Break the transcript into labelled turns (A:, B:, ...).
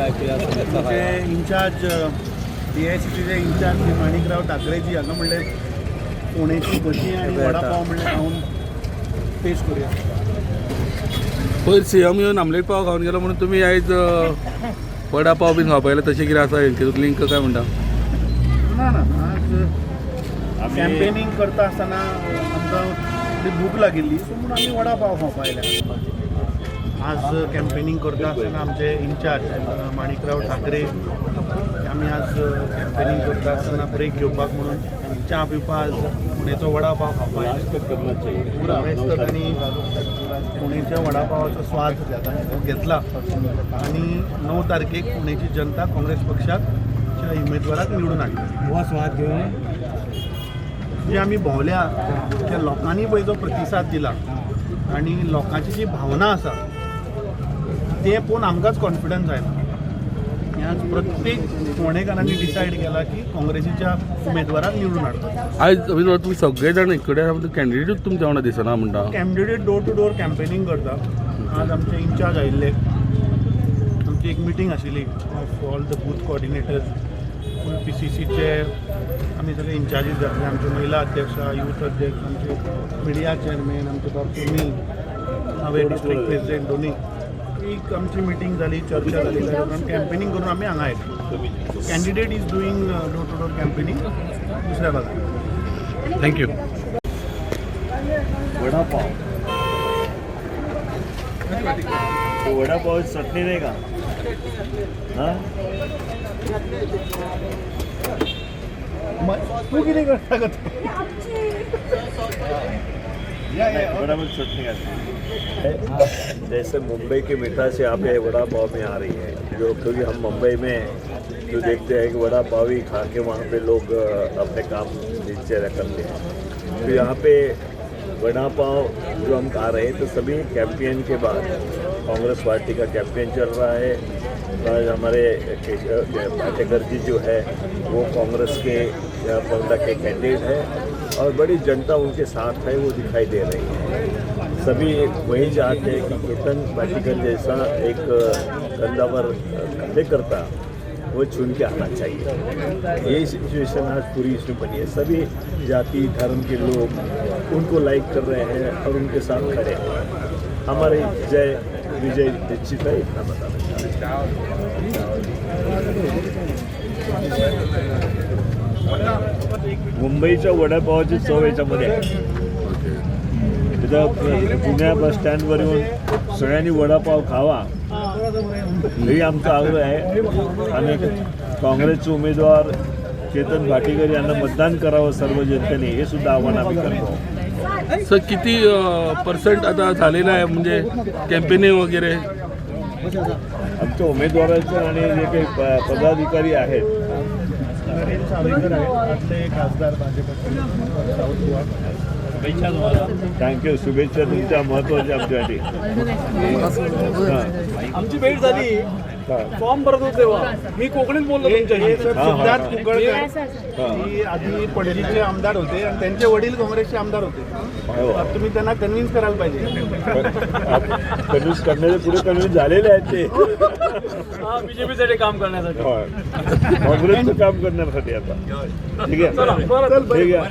A: In charge DICCचे in charge Manikrao ठाकरेजी हांगा म्हणले पुणेची भजी आणि वडापाव म्हणले खाऊन टेस्ट करूया.
B: पयर CM येवन आमलेट पाव खाऊन गेलो म्हणून तुम्ही आयज वडापाव बीन खावपायला तशें कितें आसा हेंचें लिंक काय म्हणटा?
A: ना आज कॅम्पेनिंग करता आसतना आमकां भूक लागिल्ली सो म्हणून आमी वडापाव खावपा आयल्या. आज कॅम्पेनिंग करता आसतना आमचे इंचार्ज माणिकराव ठाकरे आमी आज कॅम्पेनिंग करता आसतना ब्रेक घेवपाक म्हणून च्या पिवपा आज पुणेचो वडापाव खावपा आयले आनी पुणेच्या वडापावाचो स्वाद घेतला आणि 9 तारखेक पुणेची जनता काँग्रेस पक्षाच्या उमेदवाराक निवडून हाडली.
C: हो स्वाद घेवन
A: जे आमी भोंवल्या त्या लोकांनी पळय जो प्रतिसाद दिला आणि लोकांची जी भावना आसा ते पळोवन आमकांच कॉन्फिडन्स आयला. आज प्रत्येक फोंडेकारांनी डिसायड केला की काँग्रेसीच्या उमेदवाराक निवडून हाडटा.
B: आयज तुम्ही सगळे जाण एक कडेन कॅन्डिडेट तुमच्या वांगडा दिसना म्हणटा.
A: Candidate door to door campaigning करता. आज आमचे इंचार्ज आयिल्ले, आमची एक मिटींग आशिल्ली of all the booth coordinators फूल PCCचे आमी सगळे इंचार्जीस जातले. आमचे महिला अध्यक्ष, युथ अध्यक्ष, आमचे मिडिया चेअरमॅन, आमचे डॉ. सुनील हांवें डिस्ट्रिक्ट प्रेसिडेंट दोन्ही एक आमची मिटींग जाली, चर्चा जाली. कॅम्पेनिंग करून आमी हांगा आयले. Candidate is doing door to door campaigning दुसऱ्या भागात.
B: थँक्यू.
C: वडापाव वडापाव चटणी नाही का? हां
A: तू किती करता का?
C: वडापाव चटनी आती जैसे मुंबई की मिठास यहाँ पे वड़ा पाव में आ रही है, जो क्योंकि हम मुंबई में जो देखते हैं कि वड़ा पाव ही खा के वहाँ पे लोग अपने काम दिनचर्या करते हैं. तो यहाँ पे वड़ा पाव जो हम खा रहे हैं तो सभी कैंपेन के बाद कांग्रेस पार्टी का कैंपेन चल रहा है. आज हमारे पाटेकर जी जो है वो कांग्रेस के पौधा के कैंडिडेट है और बड़ी जनता उनके साथ है, वो दिखाई दे रही है. सभी वही चाहते हैं कि केतन पाटेकर जैसा एक कंधावर कार्यकर्ता वो चुन के आना चाहिए. ये सिचुएशन आज पूरी इसमें बनी है. सभी जाति धर्म के लोग उनको लाइक कर रहे हैं और उनके साथ खड़े हैं. हमारे विजय निश्चित है, इतना बताना मुंबईच्या वडापावाची चव याच्यामध्ये तिथं पुण्या बस स्टँडवर येऊन सगळ्यांनी वडापाव खावा हे आमचा आग्रह आहे. आणि काँग्रेसचे उमेदवार चेतन भाटीकर यांना मतदान करावं सर्व जनतेने, हे सुद्धा आव्हान आम्ही करतो.
B: सर किती % आता झालेलं आहे म्हणजे कॅम्पेनिंग वगैरे?
C: आमच्या उमेदवाराचं आणि जे काही पदाधिकारी आहेत
A: नरेंद्र सावेकर आहेत, खासदार भाजपचे साऊथ गोवा.
C: थँक्यू. शुभेच्छा तुमच्या महत्त्वाच्या आमच्यासाठी.
D: आमची भेट झाली, फॉर्म भरत होते तेव्हा मी कोकणीत बोललो तुमच्याशी.
A: सिद्धार्थ कुंकळकर ही आधी पणजीचे आमदार होते आणि त्यांचे वडील काँग्रेसचे आमदार होते. तुम्ही त्यांना कन्व्हिन्स करायला पाहिजे.
C: कन्व्हिन्स करण्याचे पुढे कन्व्हिन्स झालेले आहेत ते
D: बीजेपीसाठी काम करण्यासाठी,
C: काँग्रेसचं काम करण्यासाठी. आता ठीक आहे, ठीक आहे.